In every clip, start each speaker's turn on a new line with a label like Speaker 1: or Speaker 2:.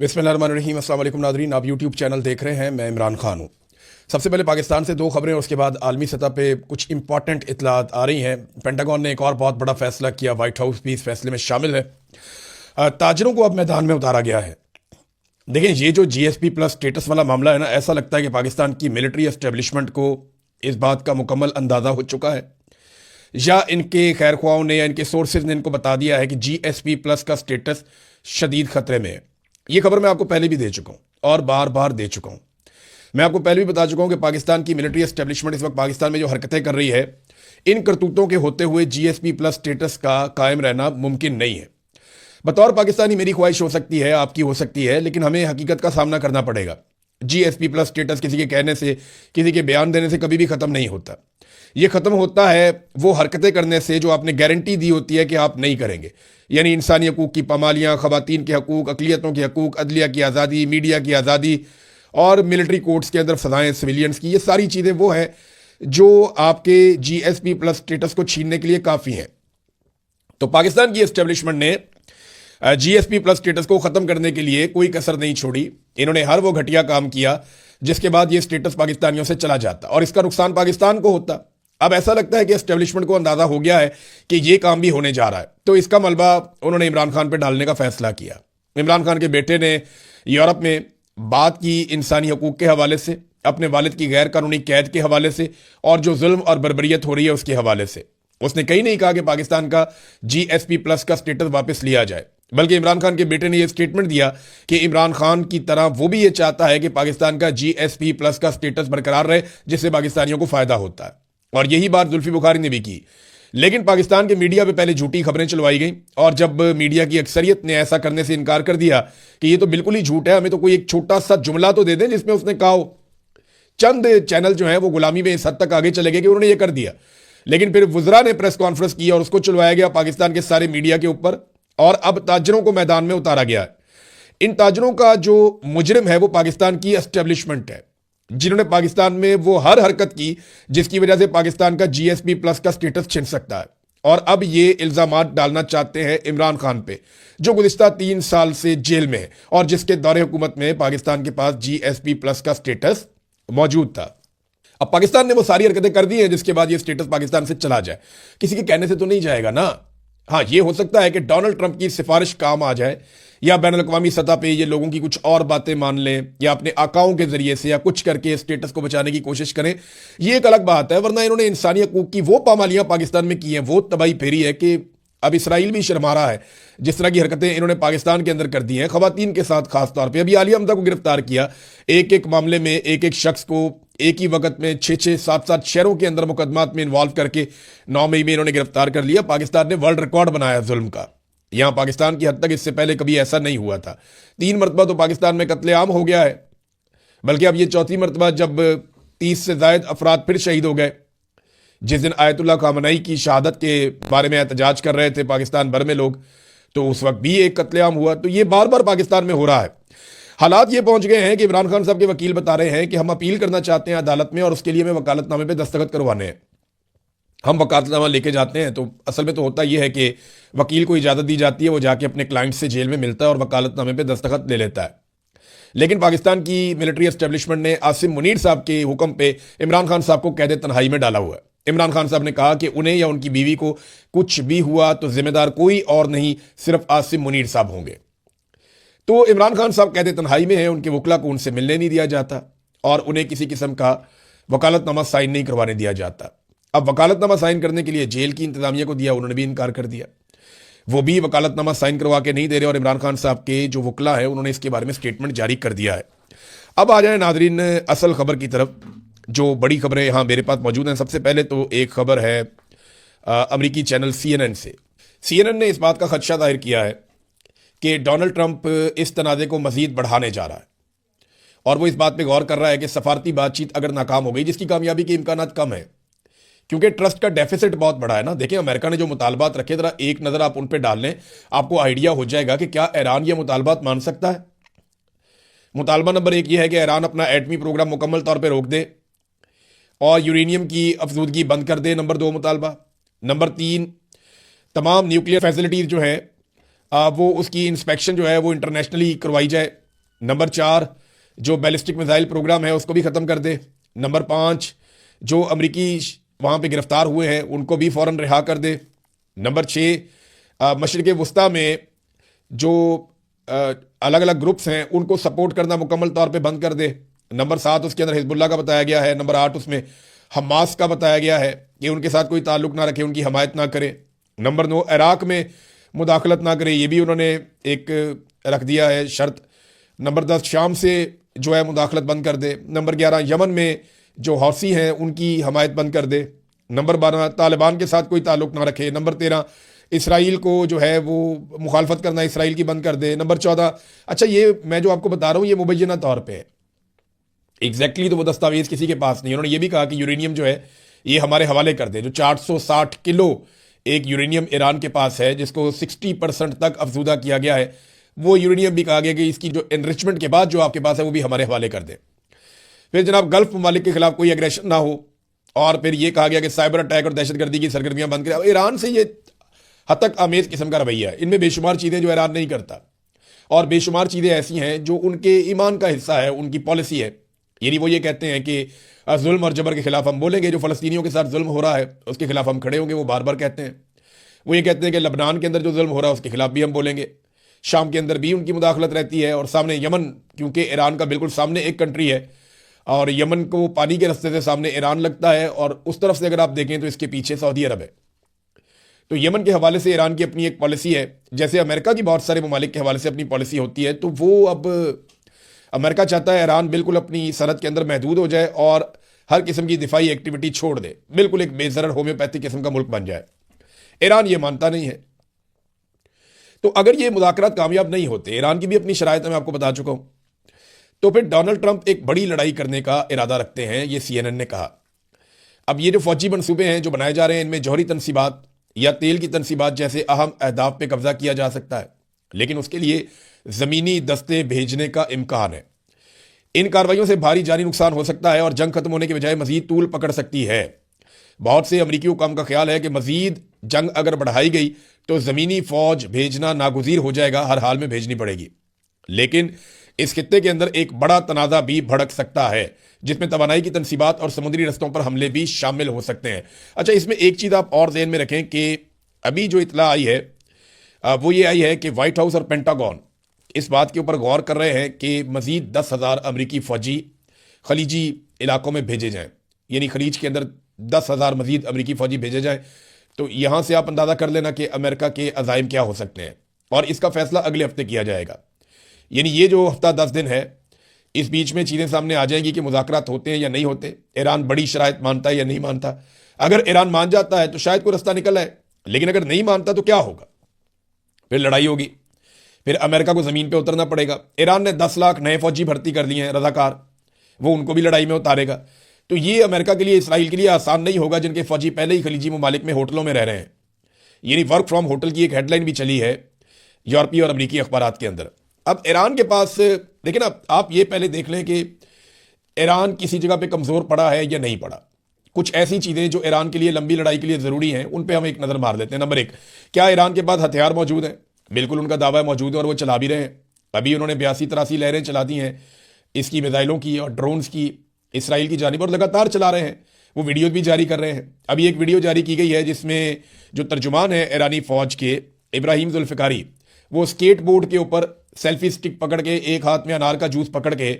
Speaker 1: बिस्मिल्लाहिर्रहमानिर्रहीम। अस्सलाम वालेकुम नादरीन, आप यूट्यूब चैनल देख रहे हैं। मैं इमरान खान हूँ। सबसे पहले पाकिस्तान से दो खबरें, उसके बाद आलमी सतह पे कुछ इंपॉर्टेंट इतलात आ रही हैं। पेंटागन ने एक और बहुत बड़ा फैसला किया, वाइट हाउस भी इस फैसले में शामिल है। ताजरों को अब मैदान में उतारा गया है। देखें, ये जो जीएसपी प्लस स्टेटस वाला मामला है ना, ऐसा लगता है कि पाकिस्तान की मिलिट्री एस्टेब्लिशमेंट को इस बात का मुकम्मल अंदाज़ा हो चुका है, या इनके खैर ख्वाहों ने या इनके सोर्सेज ने इनको बता दिया है कि जीएसपी प्लस का स्टेटस शदीद खतरे में है। ये खबर मैं आपको पहले भी दे चुका हूं और बार बार दे चुका हूं। मैं आपको पहले भी बता चुका हूं कि पाकिस्तान की मिलिट्री एस्टेब्लिशमेंट इस वक्त पाकिस्तान में जो हरकतें कर रही है, इन करतूतों के होते हुए जीएसपी प्लस स्टेटस का कायम रहना मुमकिन नहीं है। बतौर पाकिस्तानी मेरी ख्वाहिश हो सकती है, आपकी हो सकती है, लेकिन हमें हकीकत का सामना करना पड़ेगा। जीएसपी प्लस स्टेटस किसी के कहने से, किसी के बयान देने से कभी भी खत्म नहीं होता। ये खत्म होता है वो हरकतें करने से जो आपने गारंटी दी होती है कि आप नहीं करेंगे, यानी इंसानी हकूक की पामालियाँ, खवातीन के हकूक, अकलियतों के हकूक, अदलिया की आज़ादी, मीडिया की आज़ादी और मिलिट्री कोर्ट्स के अंदर सजाएं सिविलियंस की। ये सारी चीज़ें वो हैं जो आपके जीएसपी प्लस स्टेटस को छीनने के लिए काफ़ी हैं। तो पाकिस्तान की एस्टेब्लिशमेंट ने जीएसपी प्लस स्टेटस को ख़त्म करने के लिए कोई कसर नहीं छोड़ी। इन्होंने हर वो घटिया काम किया जिसके बाद ये स्टेटस पाकिस्तानियों से चला जाता और इसका नुकसान पाकिस्तान को होता। अब ऐसा लगता है कि एस्टेब्लिशमेंट को अंदाजा हो गया है कि ये काम भी होने जा रहा है, तो इसका मलबा उन्होंने इमरान खान पर डालने का फैसला किया। इमरान खान के बेटे ने यूरोप में बात की इंसानी हकूक के हवाले से, अपने वालिद की गैर कानूनी कैद के हवाले से और जो जुल्म और बर्बरियत हो रही है उसके हवाले से। उसने कहीं नहीं कहा कि पाकिस्तान का जीएसपी प्लस का स्टेटस वापस लिया जाए, बल्कि इमरान खान के बेटे ने यह स्टेटमेंट दिया कि इमरान खान की तरह वो भी ये चाहता है कि पाकिस्तान का जीएसपी प्लस का स्टेटस बरकरार रहे, जिससे पाकिस्तानियों को फायदा होता है। और यही बात जुल्फी बुखारी ने भी की। लेकिन पाकिस्तान के मीडिया पे पहले झूठी खबरें चलवाई गई, और जब मीडिया की अक्सरियत ने ऐसा करने से इनकार कर दिया कि ये तो बिल्कुल ही झूठ है, हमें तो कोई एक छोटा सा जुमला तो दे दें जिसमें उसने कहा हो, चंद चैनल जो है वो गुलामी में इस हद तक आगे चले गए कि उन्होंने ये कर दिया। लेकिन फिर वुजरा ने प्रेस कॉन्फ्रेंस की और उसको चलवाया गया पाकिस्तान के सारे मीडिया के ऊपर, और अब ताजरों को मैदान में उतारा गया है। इन ताजरों का जो मुजरिम है वो पाकिस्तान की एस्टेब्लिशमेंट है, जिन्होंने पाकिस्तान में वो हर हरकत की जिसकी वजह से पाकिस्तान का जीएसपी प्लस का स्टेटस छिन सकता है। और अब ये इल्जामात डालना चाहते हैं इमरान खान पे, जो गुज़िश्ता 3 साल से जेल में है और जिसके दौरे हुकूमत में पाकिस्तान के पास जीएसपी प्लस का स्टेटस मौजूद था। अब पाकिस्तान ने वो सारी हरकतें कर दी हैं जिसके बाद ये स्टेटस पाकिस्तान से चला जाए। किसी के कहने से तो नहीं जाएगा ना। हाँ, ये हो सकता है कि डोनाल्ड ट्रंप की सिफारिश काम आ जाए, या बैन अल-अक़वामी सतह पे ये लोगों की कुछ और बातें मान लें, या अपने आकाओं के जरिए से या कुछ करके स्टेटस को बचाने की कोशिश करें। ये एक अलग बात है, वरना इन्होंने इंसानी हकूक की वो पामालियां पाकिस्तान में की हैं, वो तबाही फेरी है कि अब इसराइल भी शर्मा रहा है। जिस तरह की हरकतें इन्होंने पाकिस्तान के अंदर कर दी हैं, खवातीन के साथ खास तौर पर। अभी आलिया हमजा को गिरफ्तार किया, एक एक मामले में एक एक शख्स को एक ही वक्त में 6-6, 7-7 शहरों के अंदर मुकदमात में इन्वॉल्व करके 9 मई में इन्होंने गिरफ्तार कर लिया। पाकिस्तान ने वर्ल्ड रिकॉर्ड बनाया जुल्म का। यहां पाकिस्तान की हद तक इससे पहले कभी ऐसा नहीं हुआ था। 3 मरतबा तो पाकिस्तान में कत्लेआम हो गया है, बल्कि अब ये चौथी मरतबा जब 30 से ज्यादा अफराद फिर शहीद हो गए। जिस दिन आयतुल्लाह खामनई की शहादत के बारे में एहतजाज कर रहे थे पाकिस्तान भर में लोग, तो उस वक्त भी एक कत्लेआम हुआ। तो ये बार बार पाकिस्तान में हो रहा है। हालात ये पहुंच गए हैं कि इमरान खान साहब के वकील बता रहे हैं कि हम अपील करना चाहते हैं अदालत में, और उसके लिए हमें वकालतनामे पे दस्तखत करवाने हैं। हम वकालतनामा लेके जाते हैं तो असल में तो होता यह है कि वकील को इजाज़त दी जाती है, वो जाके अपने क्लाइंट से जेल में मिलता है और वकालतनामे पे दस्तखत ले लेता है। लेकिन पाकिस्तान की मिलिट्री एस्टेब्लिशमेंट ने आसिम मुनीर साहब के हुक्म पे इमरान खान साहब को कैद तन्हाई में डाला हुआ है। इमरान खान साहब ने कहा कि उन्हें या उनकी बीवी को कुछ भी हुआ तो जिम्मेदार कोई और नहीं, सिर्फ आसिम मुनीर साहब होंगे। तो इमरान खान साहब कैद तन्हाई में हैं, उनके वकला को उनसे मिलने नहीं दिया जाता और उन्हें किसी किस्म का वकालतनामा साइन नहीं करवाने दिया जाता। अब वकालतनामा साइन करने के लिए जेल की इंतजामिया को दिया, उन्होंने भी इनकार कर दिया। वो भी वकालतनामा साइन करवा के नहीं दे रहे, और इमरान खान साहब के जो वकला है उन्होंने इसके बारे में स्टेटमेंट जारी कर दिया है। अब आ जाए नाजरीन असल खबर की तरफ। जो बड़ी खबरें यहाँ मेरे पास मौजूद हैं, सबसे पहले तो एक खबर है अमरीकी चैनल CNN से। CNN ने इस बात का खदशा जाहिर किया है कि डोनाल्ड ट्रंप इस तनाज़े को मजीद बढ़ाने जा रहा है, और वो इस बात पे गौर कर रहा है कि सफारती बातचीत अगर नाकाम हो गई, जिसकी कामयाबी के इम्कानात कम है क्योंकि ट्रस्ट का डेफिसिट बहुत बड़ा है ना। देखिए, अमेरिका ने जो मुतालबात रखे, जरा एक नज़र आप उन पर डाल लें, आपको आइडिया हो जाएगा कि क्या ईरान ये मुतालबात मान सकता है। मुतालबा नंबर 1 ये है कि ईरान अपना एटमी प्रोग्राम मुकम्मल तौर पर रोक दे और यूरेनियम की अफजूदगी बंद कर दे, नंबर 2 मुतालबा। नंबर 3, तमाम न्यूक्लियर फैसिलिटीज़ जो हैं वो उसकी इंस्पेक्शन जो है वो इंटरनेशनली करवाई जाए। नंबर 4, जो बैलिस्टिक मिसाइल प्रोग्राम है उसको भी ख़त्म कर दे। नंबर 5, जो अमरीकी वहाँ पे गिरफ्तार हुए हैं उनको भी फ़ौरन रिहा कर दे। नंबर 6, मशरिक़ वस्ता में जो अलग अलग ग्रुप्स हैं उनको सपोर्ट करना मुकम्मल तौर पे बंद कर दे। नंबर 7, उसके अंदर हिजबुल्लाह का बताया गया है। नंबर 8, उसमें हमास का बताया गया है कि उनके साथ कोई ताल्लुक ना रखे, उनकी हमायत ना करे। नंबर 9, इराक में मुदाखलत ना करे, ये भी उन्होंने एक रख दिया है शर्त। नंबर 10, शाम से जो है मुदाखलत बंद कर दे। नंबर 11, यमन में जो हौसी हैं उनकी हमायत बंद कर दे। नंबर 12, तालिबान के साथ कोई ताल्लुक ना रखे। नंबर 13, इसराइल को जो है वो मुखालफत करना इसराइल की बंद कर दे। नंबर 14, अच्छा ये मैं जो आपको बता रहा हूँ ये मुबैना तौर पे है, एग्जैक्टली तो वो दस्तावेज किसी के पास नहीं। उन्होंने ये भी कहा कि यूरेनियम जो है ये हमारे हवाले कर दे। जो 460 किलो एक यूरेनियम ईरान के पास है जिसको 60% तक अफजूदा किया गया है, वो यूरेनियम भी कहा गया कि इसकी जो एनरिचमेंट के बाद जो आपके पास है वो भी हमारे हवाले कर दे। फिर जनाब गल्फ ममालिक के खिलाफ कोई एग्रेशन ना हो, और फिर ये कहा गया कि साइबर अटैक और दहशतगर्दी की सरगर्मियां बंद करें। ईरान से ये हद तक आमेज किस्म का रवैया है, इनमें बेशुमार चीज़ें जो ईरान नहीं करता, और बेशुमार चीज़ें ऐसी हैं जो उनके ईमान का हिस्सा है, उनकी पॉलिसी है। यानी वो ये कहते हैं कि जुल्म और जबर के खिलाफ हम बोलेंगे, जो फ़लस्तीनियों के साथ जुल्म हो रहा है उसके खिलाफ हम खड़े होंगे, वो बार बार कहते हैं। वो ये कहते हैं कि लबनान के अंदर जो जुल्म हो रहा है उसके खिलाफ भी हम बोलेंगे। शाम के अंदर भी उनकी मुदाखलत रहती है, और सामने यमन, क्योंकि ईरान का बिल्कुल सामने एक कंट्री है और यमन को पानी के रास्ते से सामने ईरान लगता है, और उस तरफ से अगर आप देखें तो इसके पीछे सऊदी अरब है। तो यमन के हवाले से ईरान की अपनी एक पॉलिसी है, जैसे अमेरिका की बहुत सारे ममालिक के हवाले से अपनी पॉलिसी होती है। तो वो अब अमेरिका चाहता है ईरान बिल्कुल अपनी सरहद के अंदर महदूद हो जाए और हर किस्म की दिफाई एक्टिविटी छोड़ दे, बिल्कुल एक बेजरर होम्योपैथिक किस्म का मुल्क बन जाए। ईरान ये मानता नहीं है। तो अगर ये मुज़ाकरात कामयाब नहीं होते, ईरान की भी अपनी शराइत मैं आपको बता चुका हूं, तो फिर डोनाल्ड ट्रंप एक बड़ी लड़ाई करने का इरादा रखते हैं, ये CNN ने कहा। अब ये जो फौजी मनसूबे हैं जो बनाए जा रहे हैं, इनमें जौहरी तनसीबात या तेल की तनसीबात जैसे अहम अहदाफ पे कब्जा किया जा सकता है, लेकिन उसके लिए ज़मीनी दस्ते भेजने का इम्कान है। इन कार्रवाइयों से भारी जानी नुकसान हो सकता है और जंग खत्म होने के बजाय मजीद तूल पकड़ सकती है। बहुत से अमरीकी हुकाम का ख्याल है कि मजीद जंग अगर बढ़ाई गई तो ज़मीनी फ़ौज भेजना नागुज़ीर हो जाएगा, हर हाल में भेजनी पड़ेगी। लेकिन इस खित्ते के अंदर एक बड़ा तनाज़ा भी भड़क सकता है, जिसमें तवानाई की तनसीबात और समुद्री रस्तों पर हमले भी शामिल हो सकते हैं। अच्छा, इसमें एक चीज़ आप और ज़हन में रखें कि अभी जो इतला आई है वो ये आई है कि वाइट हाउस और पेंटागन इस बात के ऊपर गौर कर रहे हैं कि मज़ीद 10,000 अमरीकी फ़ौजी खलीजी इलाकों में भेजे जाएँ, यानी खलीज के अंदर 10,000 मज़ीद अमरीकी फ़ौजी भेजे जाएँ। तो यहाँ से आप अंदाज़ा कर लेना कि अमेरिका के अज़ाइम क्या हो सकते हैं, और इसका फ़ैसला अगले हफ्ते किया जाएगा। यानी ये जो हफ्ता 10 दिन है, इस बीच में चीज़ें सामने आ जाएंगी कि मुज़ाकरात होते हैं या नहीं होते, ईरान बड़ी शराइत मानता है या नहीं मानता। अगर ईरान मान जाता है तो शायद कोई रास्ता निकल आए, लेकिन अगर नहीं मानता तो क्या होगा? फिर लड़ाई होगी, फिर अमेरिका को ज़मीन पे उतरना पड़ेगा। ईरान ने 10 लाख नए फौजी भर्ती कर लिए हैं रज़ाकार, वो उनको भी लड़ाई में उतारेगा। तो ये अमेरिका के लिए, इसराइल के लिए आसान नहीं होगा, जिनके फौजी पहले ही खलीजी ममालिक में होटलों में रह रहे हैं। यानी वर्क फ्रॉम होटल की एक हेडलाइन भी चली है यूरोपीय और अमरीकी अखबारात के अंदर। अब ईरान के पास, लेकिन अब आप ये पहले देख लें कि ईरान किसी जगह पे कमज़ोर पड़ा है या नहीं पड़ा। कुछ ऐसी चीज़ें जो ईरान के लिए लंबी लड़ाई के लिए ज़रूरी हैं, उन पे हम एक नज़र मार लेते हैं। नंबर 1, क्या ईरान के पास हथियार मौजूद हैं? बिल्कुल उनका दावा मौजूद है और वो चला भी रहे हैं। अभी उन्होंने 82-83 लहरें चला दी हैं इसकी, मिसाइलों की और ड्रोन्स की, इसराइल की जानिब, और लगातार चला रहे हैं। वो वीडियो भी जारी कर रहे हैं। अभी एक वीडियो जारी की गई है जिसमें जो तर्जुमान है ईरानी फ़ौज के, इब्राहिम जुल्फ़िकारी, वो स्केट बोर्ड के ऊपर सेल्फी स्टिक पकड़ के, एक हाथ में अनार का जूस पकड़ के,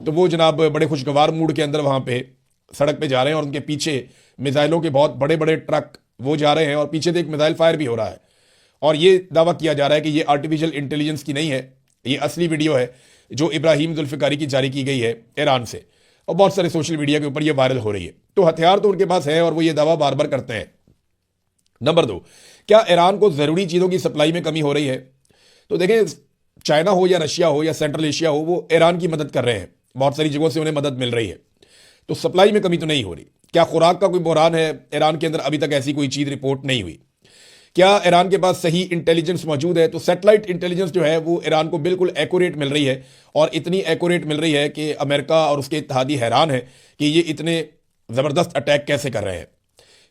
Speaker 1: तो वो जनाब बड़े खुशगवार मूड के अंदर वहाँ पे सड़क पे जा रहे हैं, और उनके पीछे मिसाइलों के बहुत बड़े बड़े ट्रक वो जा रहे हैं, और पीछे से एक मिसाइल फायर भी हो रहा है। और ये दावा किया जा रहा है कि ये आर्टिफिशियल इंटेलिजेंस की नहीं है, ये असली वीडियो है जो इब्राहिम जुल्फ़िकारी की जारी की गई है ईरान से, और बहुत सारे सोशल मीडिया के ऊपर ये वायरल हो रही है। तो हथियार तो उनके पास है और वो ये दावा बार बार करते हैं। नंबर 2, क्या ईरान को ज़रूरी चीज़ों की सप्लाई में कमी हो रही है? तो देखें, चाइना हो या रशिया हो या सेंट्रल एशिया हो, वो ईरान की मदद कर रहे हैं, बहुत सारी जगहों से उन्हें मदद मिल रही है, तो सप्लाई में कमी तो नहीं हो रही। क्या खुराक का कोई बहरान है ईरान के अंदर? अभी तक ऐसी कोई चीज़ रिपोर्ट नहीं हुई। क्या ईरान के पास सही इंटेलिजेंस मौजूद है? तो सैटेलाइट इंटेलिजेंस जो है वो ईरान को बिल्कुल एक्यूरेट मिल रही है, और इतनी एक्यूरेट मिल रही है कि अमेरिका और उसके इत्तेहादी हैरान है कि ये इतने ज़बरदस्त अटैक कैसे कर रहे हैं।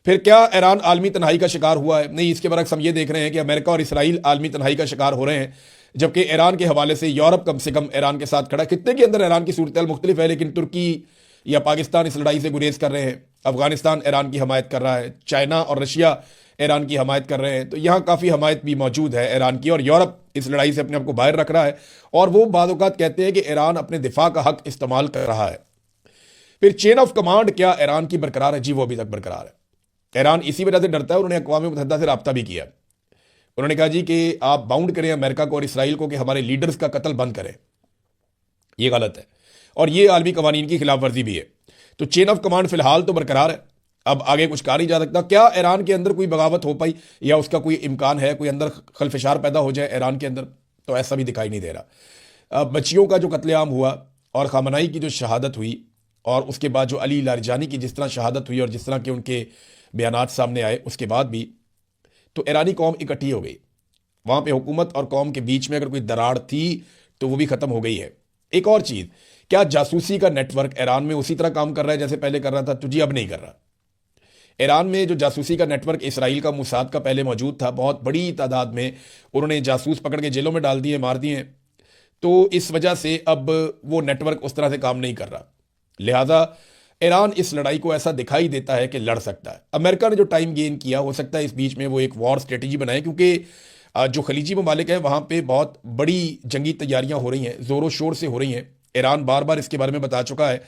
Speaker 1: फिर क्या ईरान आलमी तन्हाई का शिकार हुआ है? नहीं, इसके बरक्स हम ये देख रहे हैं कि अमेरिका और इसराइल आलमी तन्हाई का शिकार हो रहे हैं, जबकि ईरान के हवाले से यूरोप कम से कम ईरान के साथ खड़ा है। खित्ते के अंदर ईरान की सूरत मुख्तलिफ है, लेकिन तुर्की या पाकिस्तान इस लड़ाई से गुरेज कर रहे हैं, अफगानिस्तान ईरान की हमायत कर रहा है, चाइना और रशिया ईरान की हमायत कर रहे हैं। तो यहाँ काफ़ी हमायत भी मौजूद है ईरान की, और यूरोप इस लड़ाई से अपने आप को बाहर रख रहा है, और वो बाद औक़ात कहते हैं कि ईरान अपने दिफा का हक इस्तेमाल कर रहा है। फिर चेन ऑफ कमांड क्या ईरान की बरकरार है? जी, वो अभी तक बरकरार है। ईरान इसी वजह से डरता है, उन्होंने अक़वाम मुत्तहिदा से रब्ता भी किया। उन्होंने कहा जी कि आप बाउंड करें अमेरिका को और इसराइल को कि हमारे लीडर्स का कत्ल बंद करें। ये गलत है, और ये आलमी कवानीन की खिलाफ वर्जी भी है। तो चेन ऑफ कमांड फिलहाल तो बरकरार है, अब आगे कुछ कहा नहीं जा सकता। क्या ईरान के अंदर कोई बगावत हो पाई या उसका कोई इम्कान है, कोई अंदर खलफशार पैदा हो जाए ईरान के अंदर? तो ऐसा भी दिखाई नहीं दे रहा। बच्चियों का जो कत्लेआम हुआ और खामनाई की जो शहादत हुई, और उसके बाद जो अली लारजानी की जिस तरह शहादत हुई और जिस तरह के उनके बयानात सामने आए, उसके बाद भी तो ईरानी कौम इकट्ठी हो गई। वहाँ पे हुकूमत और कौम के बीच में अगर कोई दरार थी तो वो भी ख़त्म हो गई है। एक और चीज़, क्या जासूसी का नेटवर्क ईरान में उसी तरह काम कर रहा है जैसे पहले कर रहा था? तो जी, अब नहीं कर रहा। ईरान में जो जासूसी का नेटवर्क इसराइल का मुसाद का पहले मौजूद था, बहुत बड़ी तादाद में उन्होंने जासूस पकड़ के जेलों में डाल दिए, मार दिए। तो इस वजह से अब वो नेटवर्क उस तरह से काम नहीं कर रहा। लिहाजा ईरान इस लड़ाई को ऐसा दिखाई देता है कि लड़ सकता है। अमेरिका ने जो टाइम गेन किया, हो सकता है इस बीच में वो एक वॉर स्ट्रेटेजी बनाए, क्योंकि जो खलीजी ममालिक हैं वहाँ पे बहुत बड़ी जंगी तैयारियाँ हो रही हैं, ज़ोरों शोर से हो रही हैं। ईरान बार बार इसके बारे में बता चुका है,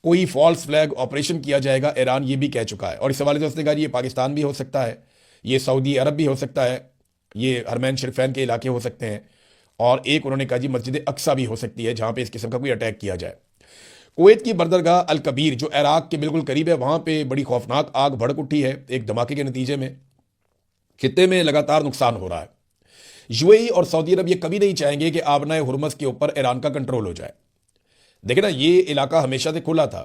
Speaker 1: कोई फॉल्स फ्लैग ऑपरेशन किया जाएगा, ईरान ये भी कह चुका है। और इस हवाले से उसने कहा ये पाकिस्तान भी हो सकता है, ये सऊदी अरब भी हो सकता है, ये हरमैन शरीफैन के इलाके हो सकते हैं, और एक उन्होंने कहा जी मस्जिद अक्सा भी हो सकती है जहाँ पे इस किस्म का कोई अटैक किया जाए। कुवैत की बंदरगाह अल कबीर जो इराक के बिल्कुल करीब है, वहाँ पे बड़ी खौफनाक आग भड़क उठी है एक धमाके के नतीजे में। खित्ते में लगातार नुकसान हो रहा है। यूएई और सऊदी अरब ये कभी नहीं चाहेंगे कि आबनाए हुर्मुज़ के ऊपर ईरान का कंट्रोल हो जाए। देखिए ना, ये इलाका हमेशा से खुला था।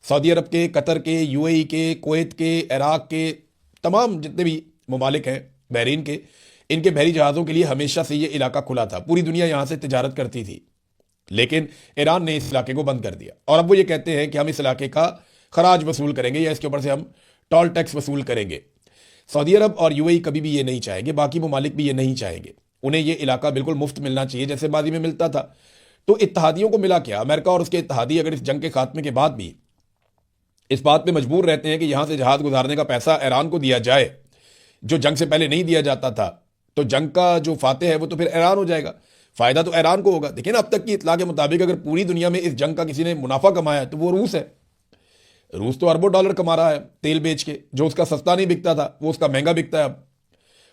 Speaker 1: सऊदी अरब के, कतर के, यूएई के, कुवैत के, इराक के तमाम जितने भी ममालिक हैं, बहरीन के, इनके बहरी जहाज़ों के लिए हमेशा से ये इलाका खुला था। पूरी दुनिया यहाँ से तिजारत करती थी, लेकिन ईरान ने इस इलाके को बंद कर दिया। और अब वो ये कहते हैं कि हम इस इलाके का खराज वसूल करेंगे या इसके ऊपर से हम टोल टैक्स वसूल करेंगे। सऊदी अरब और यूएई कभी भी ये नहीं चाहेंगे, बाकी ममालिक भी ये नहीं चाहेंगे। उन्हें ये इलाका बिल्कुल मुफ्त मिलना चाहिए जैसे माजी में मिलता था। तो इत्तहादियों को मिला क्या? अमेरिका और उसके इत्तहादी अगर इस जंग के खात्मे के बाद भी इस बात पे मजबूर रहते हैं कि यहां से जहाज गुजारने का पैसा ईरान को दिया जाए, जो जंग से पहले नहीं दिया जाता था, तो जंग का जो फातेह है वो तो फिर ईरान हो जाएगा। फायदा तो ईरान को होगा। देखिए ना, अब तक की इतला के मुताबिक अगर पूरी दुनिया में इस जंग का किसी ने मुनाफा कमाया है तो वो रूस है। रूस तो अरबों डॉलर कमा रहा है तेल बेच के, जो उसका सस्ता नहीं बिकता था वो उसका महंगा बिकता है अब,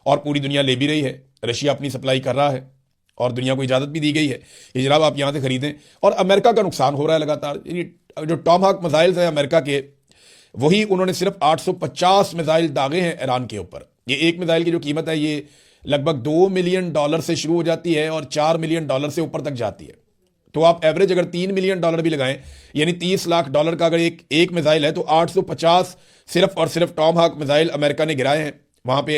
Speaker 1: और पूरी दुनिया ले भी रही है। रशिया अपनी सप्लाई कर रहा है और दुनिया को इजाज़त भी दी गई है कि जनाब आप यहाँ से खरीदें। और अमेरिका का नुकसान हो रहा है लगातार। जो टॉमहाक मिसाइल्स हैं अमेरिका के, वही उन्होंने सिर्फ 850 मिसाइल दागे हैं ईरान के ऊपर। ये एक मिसाइल की जो कीमत है ये लगभग $2 मिलियन से शुरू हो जाती है और $4 मिलियन से ऊपर तक जाती है। तो आप एवरेज अगर $3 मिलियन भी लगाएं, यानी $30 लाख का अगर एक मिसाइल है, तो 850 सिर्फ और सिर्फ टॉमहाक मिसाइल अमेरिका ने गिराए हैं वहाँ पे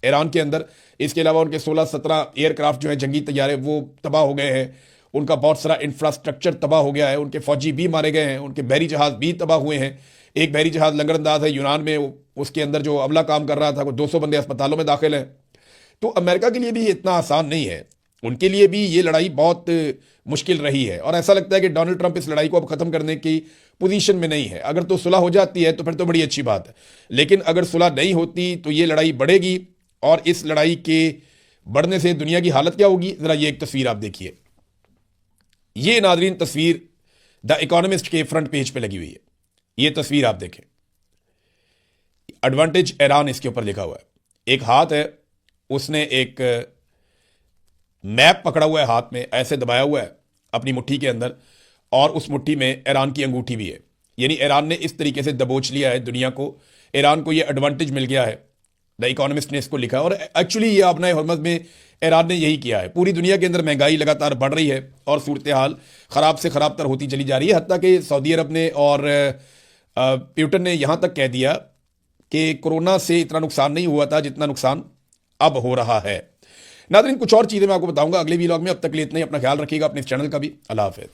Speaker 1: ईरान के अंदर। इसके अलावा उनके 16-17 एयरक्राफ्ट जो हैं जंगी तैयारे, वो तबाह हो गए हैं। उनका बहुत सारा इंफ्रास्ट्रक्चर तबाह हो गया है। उनके फौजी भी मारे गए हैं, उनके बहरी जहाज़ भी तबाह हुए हैं। एक बहरी जहाज़ लंगरअंदाज है यूनान में, उसके अंदर जो अमला काम कर रहा था, वो 200 बंदे अस्पतालों में दाखिल हैं। तो अमेरिका के लिए भी इतना आसान नहीं है, उनके लिए भी ये लड़ाई बहुत मुश्किल रही है। और ऐसा लगता है कि डोनाल्ड ट्रंप इस लड़ाई को अब ख़त्म करने की पोजीशन में नहीं है। अगर तो सुलह हो जाती है तो फिर तो बड़ी अच्छी बात है, लेकिन अगर सुलह नहीं होती तो ये लड़ाई बढ़ेगी। और इस लड़ाई के बढ़ने से दुनिया की हालत क्या होगी, ज़रा ये एक तस्वीर आप देखिए। ये नाजरीन तस्वीर द इकोनॉमिस्ट के फ्रंट पेज पे लगी हुई है। ये तस्वीर आप देखें, एडवांटेज ईरान इसके ऊपर लिखा हुआ है। एक हाथ है, उसने एक मैप पकड़ा हुआ है हाथ में, ऐसे दबाया हुआ है अपनी मुट्ठी के अंदर, और उस मुट्ठी में ईरान की अंगूठी भी है। यानी ईरान ने इस तरीके से दबोच लिया है दुनिया को, ईरान को ये एडवांटेज मिल गया है। द इकोनॉमिस्ट ने इसको लिखा, और एक्चुअली ये अपना हुर्मुज़ में ईरान ने यही किया है। पूरी दुनिया के अंदर महंगाई लगातार बढ़ रही है और सूरत हाल ख़राब से ख़राब तर होती चली जा रही है। हत्ता कि सऊदी अरब ने और प्यूटन ने यहाँ तक कह दिया कि कोरोना से इतना नुकसान नहीं हुआ था जितना नुकसान अब हो रहा है। नाज़रीन, कुछ और चीज़ें मैं आपको बताऊंगा अगले वीलॉग में। अब तक के लिए इतना ही। अपना ख्याल रखिएगा, अपने इस चैनल का भी। अल्लाह हाफ़िज़।